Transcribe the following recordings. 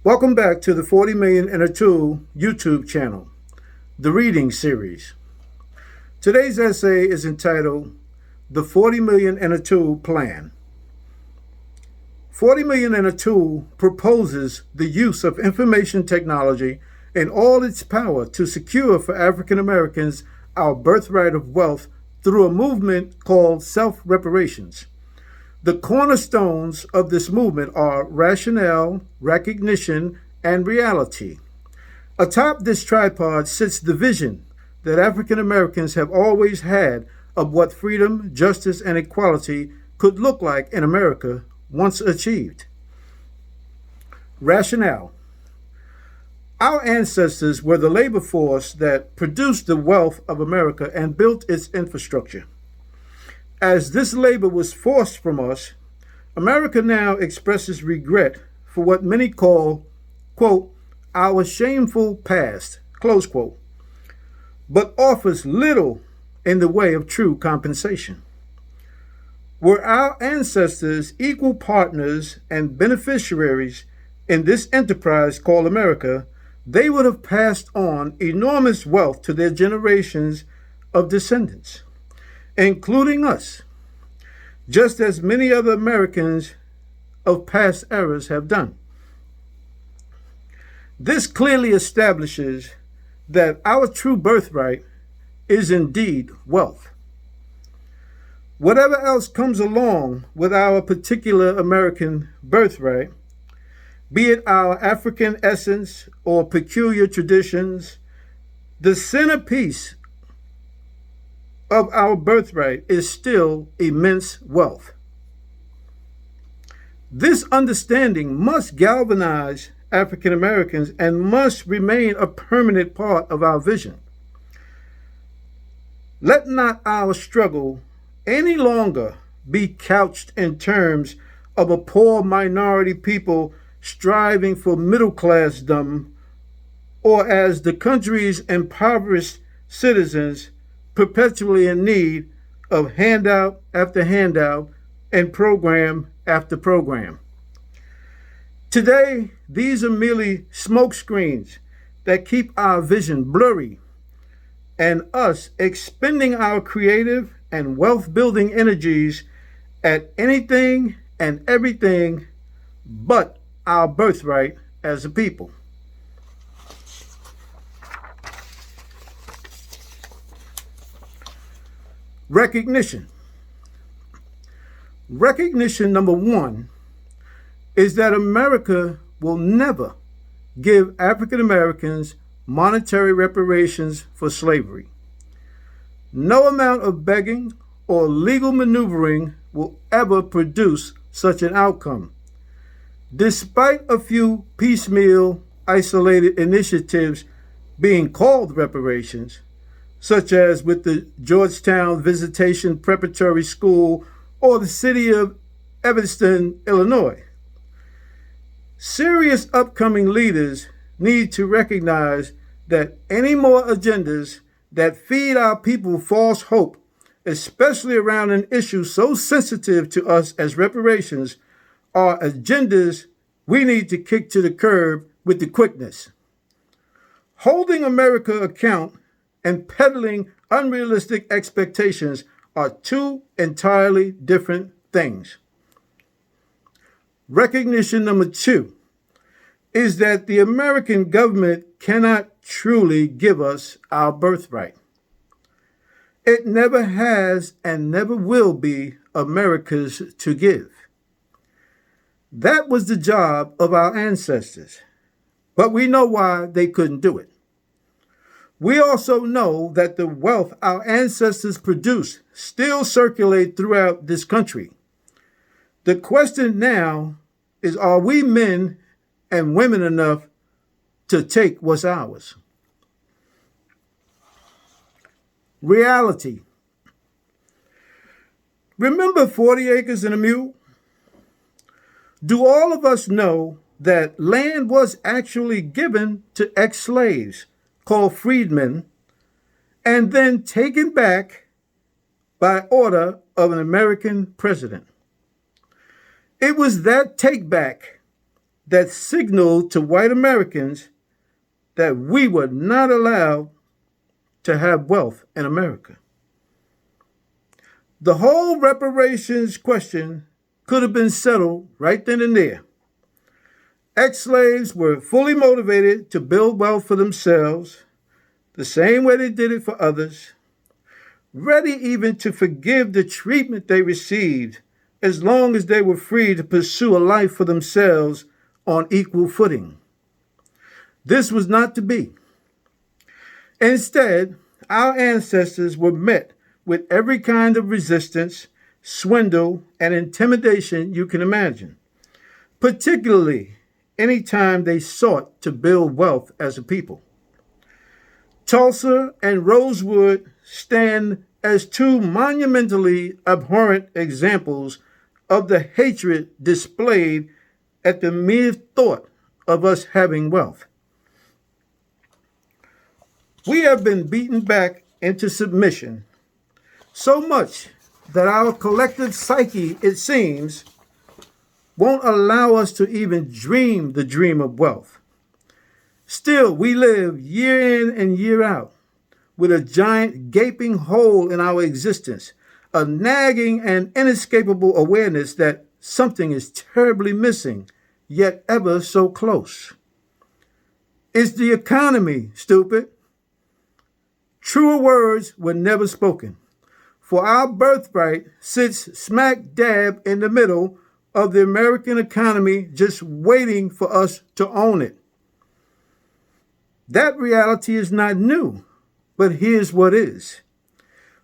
Welcome back to the 40 Million and a Tool YouTube channel, the reading series. Today's essay is entitled The 40 Million and a Tool Plan. 40 Million and a Tool proposes the use of information technology in all its power to secure for African Americans our birthright of wealth through a movement called SelfReparations. The cornerstones of this movement are rationale, recognition, and reality. Atop this tripod sits the vision that African Americans have always had of what freedom, justice, and equality could look like in America once achieved. Rationale. Our ancestors were the labor force that produced the wealth of America and built its infrastructure. As this labor was forced from us, America now expresses regret for what many call, quote, our shameful past, close quote, but offers little in the way of true compensation. Were our ancestors equal partners and beneficiaries in this enterprise called America, they would have passed on enormous wealth to their generations of descendants, including us, just as many other Americans of past eras have done. This clearly establishes that our true birthright is indeed wealth. Whatever else comes along with our particular American birthright, be it our African essence or peculiar traditions, the centerpiece of our birthright is still immense wealth. This understanding must galvanize African Americans and must remain a permanent part of our vision. Let not our struggle any longer be couched in terms of a poor minority people striving for middle-classdom, or as the country's impoverished citizens perpetually in need of handout after handout and program after program. Today, these are merely smokescreens that keep our vision blurry and us expending our creative and wealth-building energies at anything and everything but our birthright as a people. Recognition. Recognition number one is that America will never give African Americans monetary reparations for slavery. No amount of begging or legal maneuvering will ever produce such an outcome. Despite a few piecemeal, isolated initiatives being called reparations, such as with the Georgetown Visitation Preparatory School or the city of Evanston, Illinois, serious upcoming leaders need to recognize that any more agendas that feed our people false hope, especially around an issue so sensitive to us as reparations, are agendas we need to kick to the curb with the quickness. Holding America account and peddling unrealistic expectations are two entirely different things. Recognition number two is that the American government cannot truly give us our birthright. It never has and never will be America's to give. That was the job of our ancestors, but we know why they couldn't do it. We also know that the wealth our ancestors produced still circulate throughout this country. The question now is, are we men and women enough to take what's ours? Reality. Remember 40 acres and a mule? Do all of us know that land was actually given to ex-slaves called freedmen and then taken back by order of an American president? It was that take back that signaled to white Americans that we were not allowed to have wealth in America. The whole reparations question could have been settled right then and there. Ex-slaves were fully motivated to build wealth for themselves, the same way they did it for others, ready even to forgive the treatment they received as long as they were free to pursue a life for themselves on equal footing. This was not to be. Instead, our ancestors were met with every kind of resistance, swindle, and intimidation you can imagine, particularly any time they sought to build wealth as a people. Tulsa and Rosewood stand as two monumentally abhorrent examples of the hatred displayed at the mere thought of us having wealth. We have been beaten back into submission so much that our collective psyche, it seems, won't allow us to even dream the dream of wealth. Still, we live year in and year out with a giant gaping hole in our existence, a nagging and inescapable awareness that something is terribly missing, yet ever so close. It's the economy, stupid. Truer words were never spoken, for our birthright sits smack dab in the middle of the American economy, just waiting for us to own it. That reality is not new, but here's what is.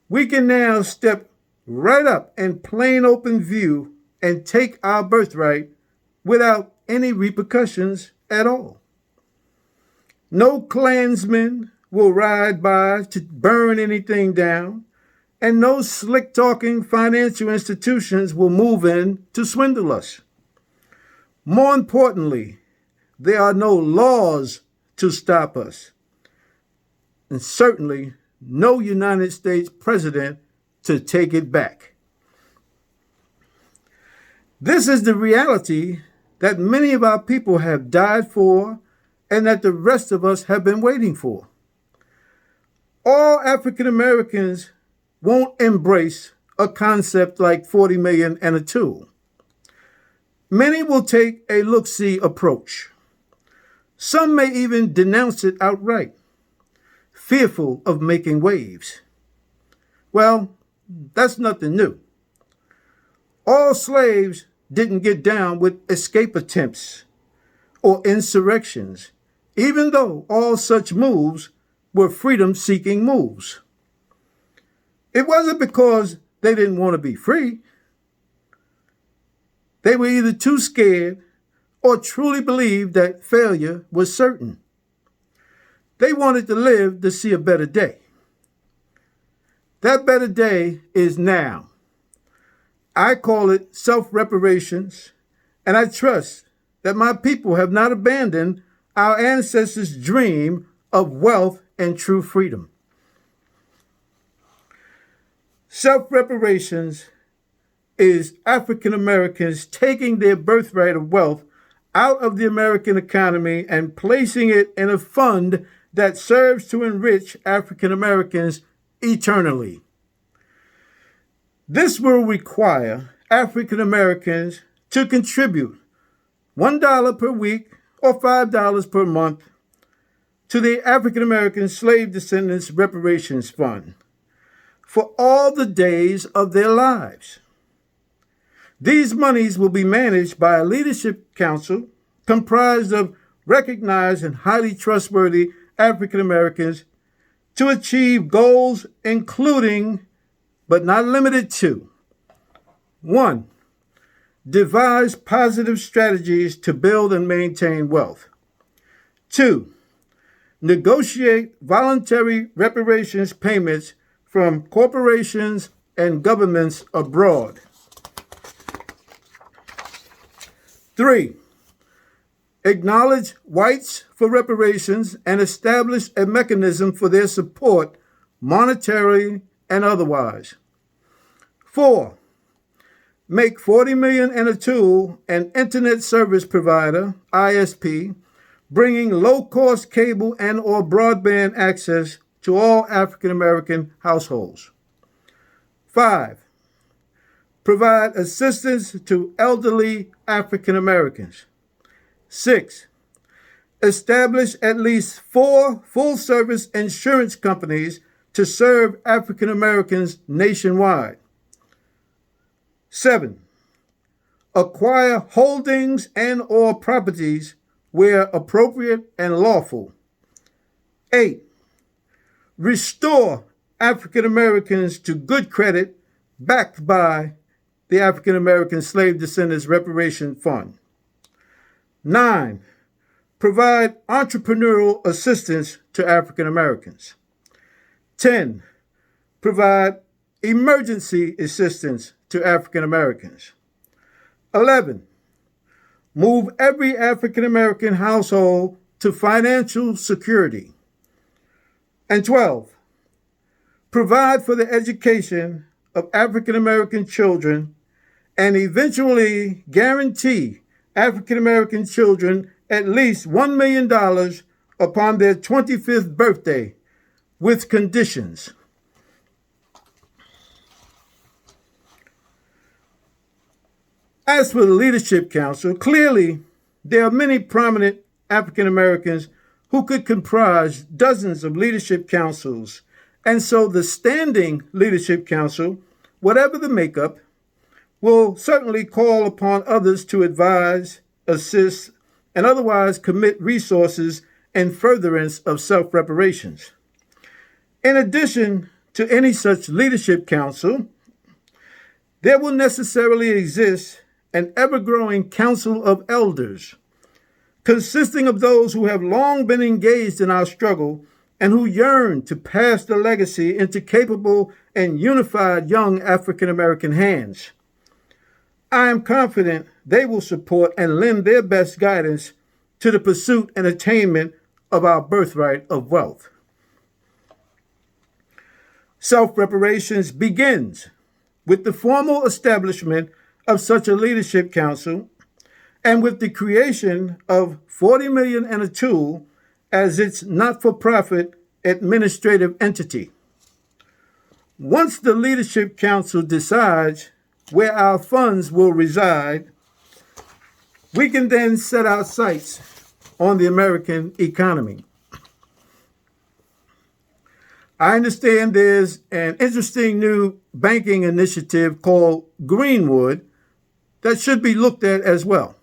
We can now step right up in plain open view and take our birthright without any repercussions at all. No Klansmen will ride by to burn anything down, and no slick-talking financial institutions will move in to swindle us. More importantly, there are no laws to stop us, and certainly no United States president to take it back. This is the reality that many of our people have died for and that the rest of us have been waiting for. All African Americans won't embrace a concept like 40 million and a tool. Many will take a look-see approach. Some may even denounce it outright, fearful of making waves. Well, that's nothing new. All slaves didn't get down with escape attempts or insurrections, even though all such moves were freedom-seeking moves. It wasn't because they didn't want to be free. They were either too scared or truly believed that failure was certain. They wanted to live to see a better day. That better day is now. I call it self-reparations, and I trust that my people have not abandoned our ancestors' dream of wealth and true freedom. Self-reparations is African Americans taking their birthright of wealth out of the American economy and placing it in a fund that serves to enrich African Americans eternally. This will require African Americans to contribute $1 per week or $5 per month to the African American Slave Descendants Reparations Fund for all the days of their lives. These monies will be managed by a leadership council comprised of recognized and highly trustworthy African Americans to achieve goals including, but not limited to, 1. Devise positive strategies to build and maintain wealth. 2. Negotiate voluntary reparations payments from corporations and governments abroad. 3. Acknowledge whites for reparations and establish a mechanism for their support, monetarily and otherwise. 4. make 40 million and a tool an internet service provider, ISP, bringing low-cost cable and or broadband access to all African American households. 5. Provide assistance to elderly African Americans. 6. Establish at least 4 full-service insurance companies to serve African Americans nationwide. 7. Acquire holdings and or properties where appropriate and lawful. 8. Restore African Americans to good credit backed by the African American Slave Descendants Reparation Fund. 9. Provide entrepreneurial assistance to African Americans. 10. Provide emergency assistance to African Americans. 11. Move every African American household to financial security. And 12. Provide for the education of African American children and eventually guarantee African American children at least $1 million upon their 25th birthday with conditions. As for the Leadership Council, clearly there are many prominent African Americans who could comprise dozens of leadership councils, and so the Standing Leadership Council, whatever the makeup, will certainly call upon others to advise, assist, and otherwise commit resources in furtherance of self-reparations. In addition to any such leadership council, there will necessarily exist an ever-growing council of elders, consisting of those who have long been engaged in our struggle and who yearn to pass the legacy into capable and unified young African American hands. I am confident they will support and lend their best guidance to the pursuit and attainment of our birthright of wealth. Self-reparations begins with the formal establishment of such a leadership council and with the creation of 40 million and a tool as its not-for-profit administrative entity. Once the leadership council decides where our funds will reside, we can then set our sights on the American economy. I understand there's an interesting new banking initiative called Greenwood that should be looked at as well.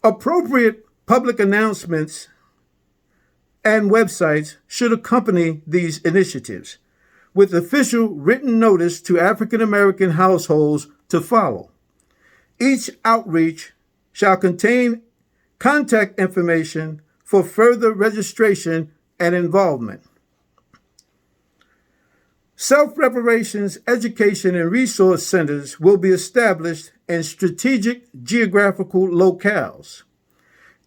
Appropriate public announcements and websites should accompany these initiatives, with official written notice to African American households to follow. Each outreach shall contain contact information for further registration and involvement. Self-reparations education and resource centers will be established in strategic geographical locales.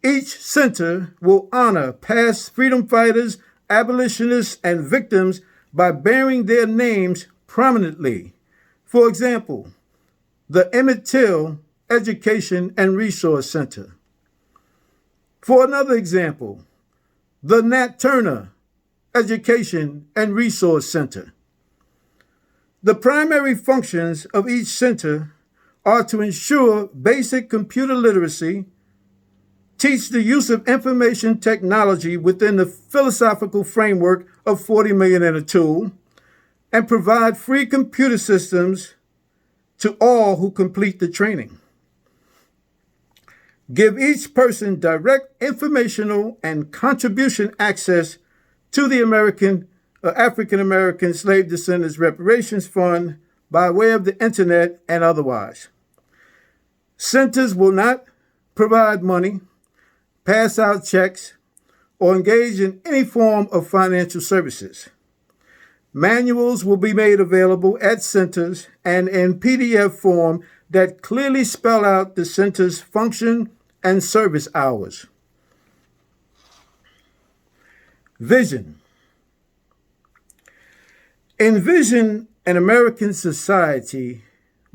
Each center will honor past freedom fighters, abolitionists, and victims by bearing their names prominently. For example, the Emmett Till Education and Resource Center. For another example, the Nat Turner Education and Resource Center. The primary functions of each center are to ensure basic computer literacy, teach the use of information technology within the philosophical framework of 40 million and a tool, and provide free computer systems to all who complete the training. Give each person direct informational and contribution access to the African American Slave Descendants Reparations Fund by way of the internet and otherwise. Centers will not provide money, pass out checks, or engage in any form of financial services. Manuals will be made available at centers and in PDF form that clearly spell out the center's function and service hours. Vision. Envision an American society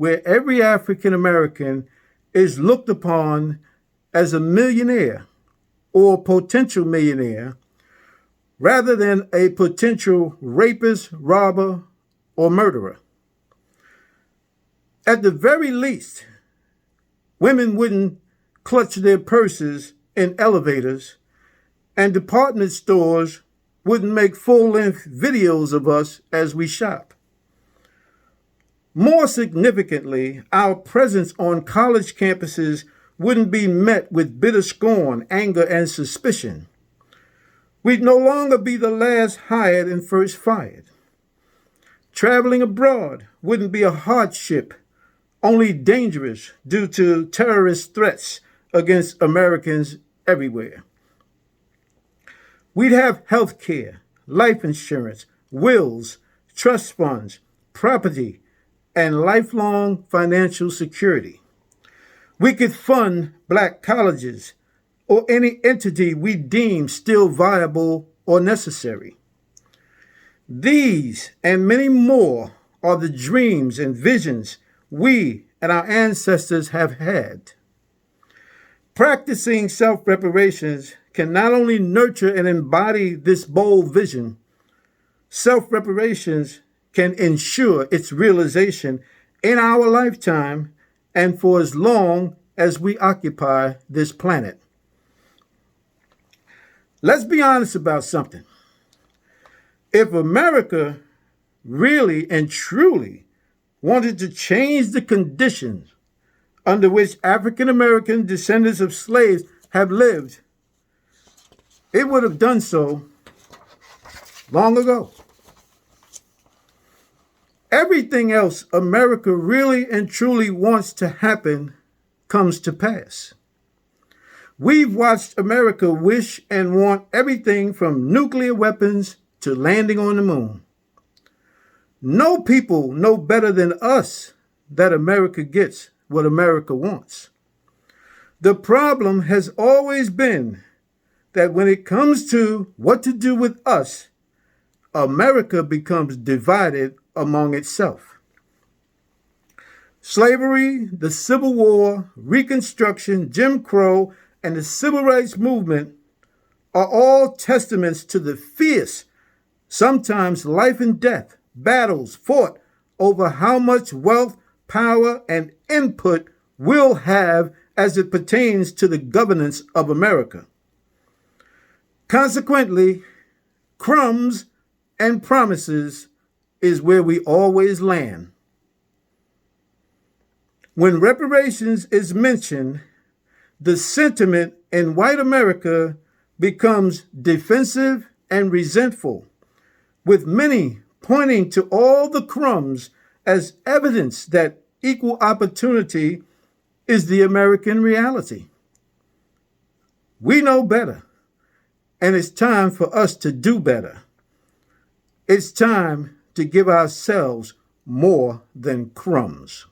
where every African American is looked upon as a millionaire or potential millionaire rather than a potential rapist, robber, or murderer. At the very least, women wouldn't clutch their purses in elevators, and department stores wouldn't make full-length videos of us as we shop. More significantly, our presence on college campuses wouldn't be met with bitter scorn, anger, and suspicion. We'd no longer be the last hired and first fired. Traveling abroad wouldn't be a hardship, only dangerous due to terrorist threats against Americans everywhere. We'd have health care, life insurance, wills, trust funds, property, and lifelong financial security. We could fund black colleges or any entity we deem still viable or necessary. These and many more are the dreams and visions we and our ancestors have had. Practicing self-reparations can not only nurture and embody this bold vision, self-reparations can ensure its realization in our lifetime and for as long as we occupy this planet. Let's be honest about something. If America really and truly wanted to change the conditions under which African American descendants of slaves have lived, it would have done so long ago. Everything else America really and truly wants to happen comes to pass. We've watched America wish and want everything from nuclear weapons to landing on the moon. No people know better than us that America gets what America wants. The problem has always been that when it comes to what to do with us, America becomes divided among itself. Slavery, the Civil War, Reconstruction, Jim Crow, and the Civil Rights Movement are all testaments to the fierce, sometimes life and death, battles fought over how much wealth, power, and input we'll have as it pertains to the governance of America. Consequently, crumbs and promises is where we always land. When reparations is mentioned, the sentiment in white America becomes defensive and resentful, with many pointing to all the crumbs as evidence that equal opportunity is the American reality. We know better, and it's time for us to do better. It's time to give ourselves more than crumbs.